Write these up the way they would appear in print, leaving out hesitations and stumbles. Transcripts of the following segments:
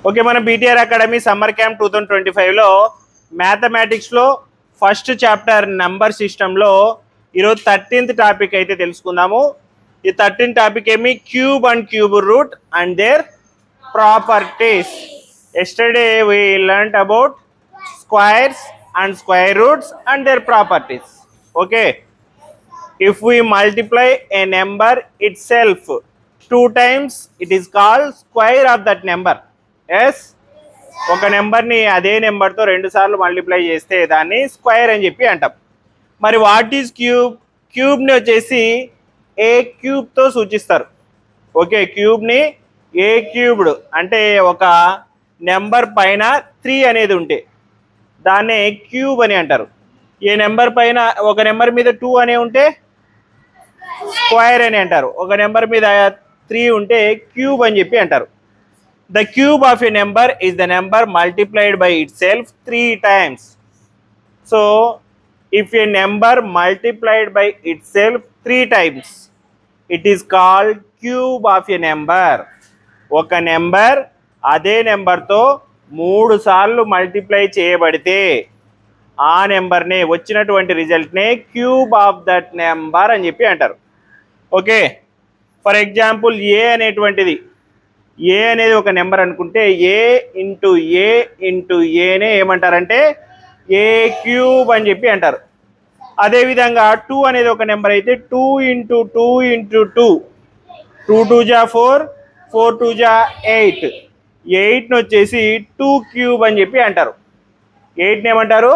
Okay, మన BTR academy summer camp 2025లో మ్యాథమెటిక్స్లో ఫస్ట్ చాప్టర్ నెంబర్ సిస్టంలో ఈరోజు 13th టాపిక్ అయితే తెలుసుకుందాము. ఈ 13th టాపిక్ ఏమి cube and cube root and there properties. Yesterday we learnt about squares and square roots and their properties. Okay, if we multiply a number itself 2 times, it is called square of that number. Yes, ఒక నెంబర్ని అదే నెంబర్తో 2 సార్లు multiply చేస్తే దాన్ని square అని చెప్పి అంటాం. మరి వాట్ ఈజ్ క్యూబ్? క్యూబ్ని వచ్చేసి ఏ క్యూబ్తో సూచిస్తారు. ఓకే, క్యూబ్ని ఏ క్యూబ్డ్ అంటే ఒక నెంబర్ పైన 3 అనేది ఉంటే దాన్నే క్యూబ్ అని అంటారు. ఏ నెంబర్ పైన ఒక నెంబర్ మీద 2 అనే ఉంటే స్క్వేర్ అని అంటారు. ఒక నెంబర్ మీద 3 ఉంటే క్యూబ్ అని చెప్పి అంటారు. The cube of a number is the number multiplied by itself 3 times. So, if a number multiplied by itself 3 times, it is called cube of a number. ఒక నెంబర్ అదే నెంబర్తో 3 సార్లు మల్టిప్లై చేయబడితే ఆ నెంబర్నే వచ్చినటువంటి రిజల్ట్నే క్యూబ్ ఆఫ్ దట్ నెంబర్ అని చెప్పి అంటారు. ఓకే, ఫర్ ఎగ్జాంపుల్ ఏ అనేటువంటిది, ఏ అనేది ఒక నెంబర్ అనుకుంటే ఏ ఇంటూ ఏనే ఏమంటారంటే ఏ క్యూబ్ అని చెప్పి అంటారు. అదేవిధంగా 2 అనేది ఒక నెంబర్ అయితే 2 ఇంటూ 2 2 2 జా 4 4 2 జా 8 8ని వచ్చేసి 2 క్యూబ్ అని చెప్పి అంటారు. 8ని ఏమంటారు?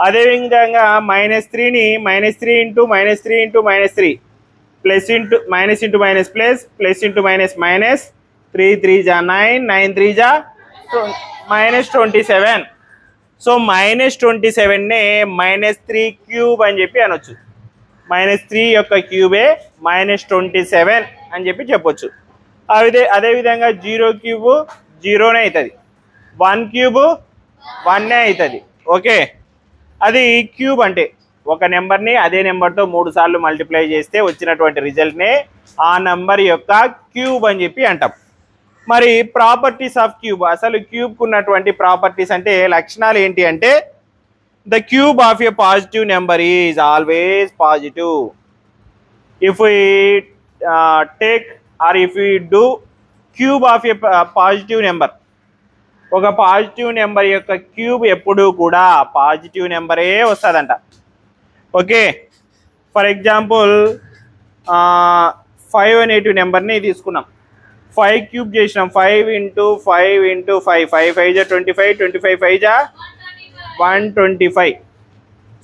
అదేవిధంగా -3ని -3 into -3 into -3 plus into minus into minus plus plus into minus minus 3 3 జా 9 9 3 జా -27. సో -27నే -3 క్యూబ్ అని చెప్పి అనొచ్చు. -3 యొక్క క్యూబే -27 అని చెప్పి చెప్పొచ్చు. అదేవిధంగా 0 క్యూబ్ 0నే అవుతుంది, 1 క్యూబ్ 1నే అవుతుంది. ఓకే, అది క్యూబ్ అంటే ఒక నెంబర్ని అదే నెంబర్తో 3 సార్లు మల్టిప్లై చేస్తే వచ్చినటువంటి రిజల్ట్నే ఆ నెంబర్ యొక్క క్యూబ్ అని చెప్పి అంటాం. మరి ప్రాపర్టీస్ ఆఫ్ క్యూబ్, అసలు క్యూబ్కు ఉన్నటువంటి ప్రాపర్టీస్ అంటే లక్షణాలు ఏంటి అంటే the cube of a positive number is always positive. If we take or if you do cube of a positive number, ఒక పాజిటివ్ నెంబర్ యొక్క క్యూబ్ ఎప్పుడూ కూడా పాజిటివ్ నెంబరే వస్తుందంట. ఓకే, ఫర్ ఎగ్జాంపుల్ 5 అనేటివ్ నెంబర్ని తీసుకున్నాం, 5 క్యూబ్ చేసినాం. 5 ఇంటూ 5 ఇంటూ 5 5 5 జా 25 25 5 జా 125.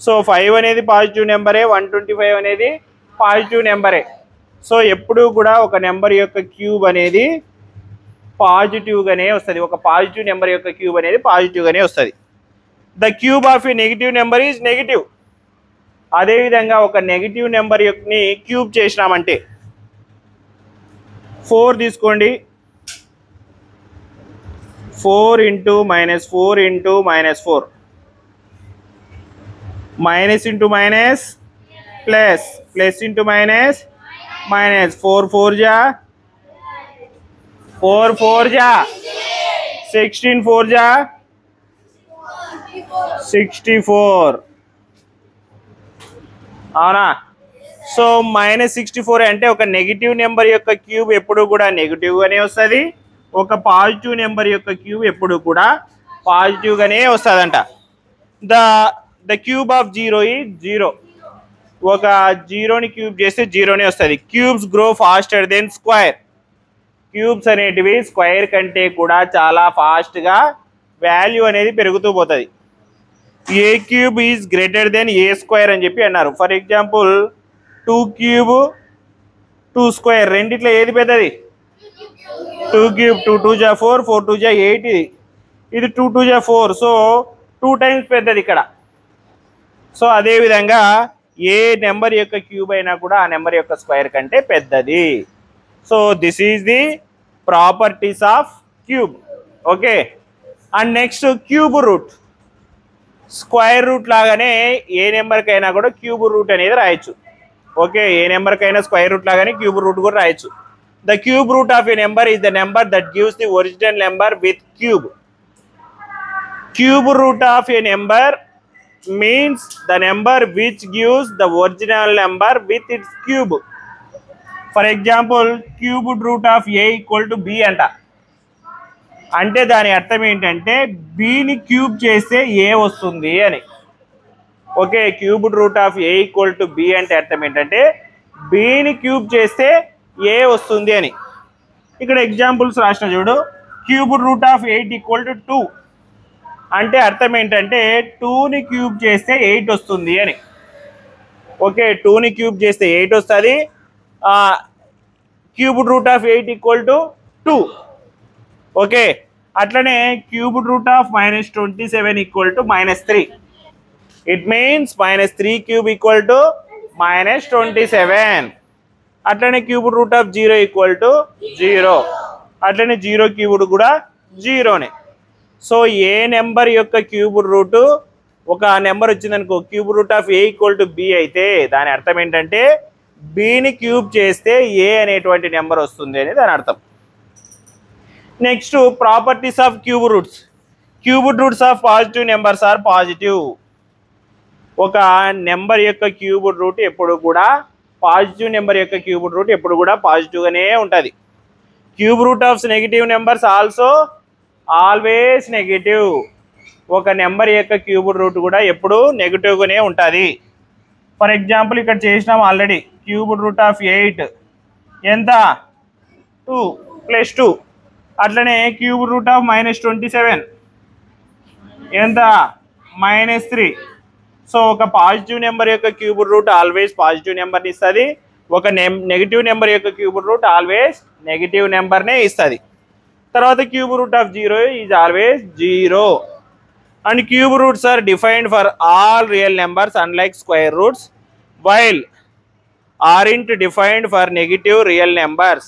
సో 5 అనేది పాజిటివ్ నెంబరే, 125 అనేది పాజిటివ్ నెంబరే. సో ఎప్పుడూ కూడా ఒక నెంబర్ యొక్క క్యూబ్ అనేది పాజిటివ్గానే వస్తుంది. ఒక పాజిటివ్ నెంబర్ యొక్క క్యూబ్ అనేది పాజిటివ్గానే వస్తుంది. The cube of A negative number is negative. అదేవిధంగా ఒక నెగిటివ్ నెంబర్ యొక్కని క్యూబ్ చేసినామంటే 4 తీసుకోండి, 4 into -4 into -4 minus into minus plus plus into minus minus 4 4 జా 16 4 జా 64. అవునా? సో -64 అంటే ఒక నెగిటివ్ నెంబర్ యొక్క క్యూబ్ ఎప్పుడు కూడా నెగిటివ్గానే వస్తుంది, ఒక పాజిటివ్ నెంబర్ యొక్క క్యూబ్ ఎప్పుడు కూడా పాజిటివ్గానే వస్తుందంట. The cube of 0 is 0. ఒక 0ని క్యూబ్ చేస్తే 0నే వస్తుంది. Cubes grow faster than square. Cubes అనేటివి స్క్వేర్ కంటే కూడా చాలా ఫాస్ట్గా వాల్యూ అనేది పెరుగుతూ పోతుంది. A cube is greater than a square అని చెప్పి అన్నారు. ఫర్ ఎగ్జాంపుల్ 2 క్యూబ్ 2 స్క్వేర్ రెండిట్లో ఏది పెద్దది? 2 క్యూబ్. 2 2 జా 4 4 2 జా 8 ఇది 2 2 జా 4. సో 2 టైమ్స్ పెద్దది ఇక్కడ. సో అదేవిధంగా ఏ నెంబర్ యొక్క క్యూబ్ అయినా కూడా ఆ నెంబర్ యొక్క స్క్వేర్ కంటే పెద్దది. So this is the properties of cube. Okay, and next cube root. Square root లాగానే ఏ నెంబర్కైనా కూడా క్యూబ్ రూట్ అనేది రాయొచ్చు. ఓకే, ఏ నెంబర్కైనా స్క్వేర్ రూట్ లాగానే క్యూబ్ రూట్ కూడా రాయొచ్చు. The cube root of a number is the number that gives the original number with cube. Cube root of a number means the number which gives the original number with its cube. For example, cube root of a equal to b అంట. అంటే దాని అర్థం ఏంటంటే bని cube చేస్తే a వస్తుంది అని. Okay, cube root of a equal to b అంటే అర్థం ఏంటంటే bని క్యూబ్ చేస్తే a వస్తుంది అని. ఇక్కడ ఎగ్జాంపుల్స్ రాసిన చూడు. Cube root of 8 equal to 2 అంటే అర్థం ఏంటంటే 2ని క్యూబ్ చేస్తే 8 వస్తుంది అని. ఓకే, 2ని క్యూబ్ చేస్తే 8 వస్తుంది. Cube root of 8 equal to 2. Okay, అట్లనే cube root of -27 equal to -3. It means -3 cube equal to -27. అట్లనే cube root of 0 equal to 0. అట్లనే 0 క్యూబ్డ్ కూడా 0నే. సో ఏ నెంబర్ యొక్క క్యూబ్ రూటు ఒక నెంబర్ వచ్చిందనుకో, cube root of a equal to b అయితే దాని అర్థం ఏంటంటే bని క్యూబ్ చేస్తే a అనేటువంటి నెంబర్ వస్తుంది అని దాని అర్థం. Next properties of cube roots. Cube roots of positive numbers are positive. ఒక నెంబర్ యొక్క క్యూబ్ రూట్ ఎప్పుడు కూడా పాజిటివ్ నెంబర్ యొక్క క్యూబ్ రూట్ ఎప్పుడు కూడా పాజిటివ్గానే ఉంటుంది. Cube root of negative numbers also always negative. ఒక నెంబర్ యొక్క క్యూబ్ రూట్ కూడా ఎప్పుడు నెగిటివ్గానే ఉంటుంది. ఫర్ ఎగ్జాంపుల్ ఇక్కడ చేసినాం ఆల్రెడీ. క్యూబ్ రూట్ ఆఫ్ 8 ఎంత 2 + 2. అట్లనే క్యూబ్ రూట్ ఆఫ్ -27 ఎంత -3. సో ఒక పాజిటివ్ నెంబర్ యొక్క క్యూబ్ రూట్ ఆల్వేస్ పాజిటివ్ నెంబర్ని ఇస్తుంది. ఒక నెగిటివ్ నెంబర్ యొక్క క్యూబ్ రూట్ ఆల్వేస్ నెగిటివ్ నెంబర్నే ఇస్తుంది. తర్వాత cube root of 0 is always 0. And cube roots are defined for all real numbers unlike square roots while aren't defined for negative real numbers.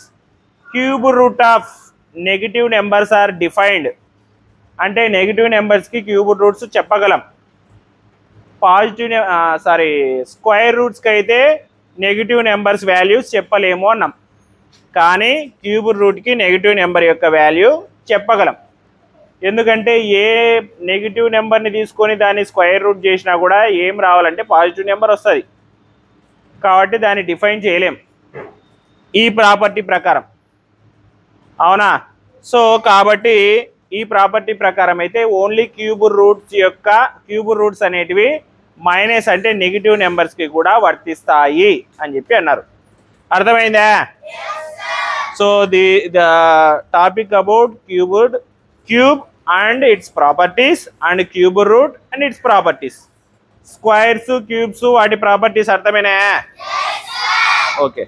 Cube root of negative numbers are defined అంటే negative నెంబర్స్కి cube roots చెప్పగలం. Positive square రూట్స్కి అయితే negative numbers values చెప్పలేము అన్నాం. కానీ cube రూట్కి negative number యొక్క value చెప్పగలం. ఎందుకంటే ఏ నెగిటివ్ నెంబర్ని తీసుకొని దాన్ని స్క్వేర్ రూట్ చేసినా కూడా ఏం రావాలంటే పాజిటివ్ నెంబర్ వస్తుంది. కాబట్టి దాన్ని డిఫైన్ చేయలేం ఈ ప్రాపర్టీ ప్రకారం. అవునా? సో కాబట్టి ఈ ప్రాపర్టీ ప్రకారం అయితే ఓన్లీ క్యూబ్ రూట్స్ అనేటివి మైనస్ అంటే నెగిటివ్ నెంబర్స్కి కూడా వర్తిస్తాయి అని చెప్పి అన్నారు. అర్థమైందా? So the topic about cube and its properties and cube root and its properties. Squares, cubes వాటి ప్రాపర్టీస్ అర్థమైనా? ఓకే.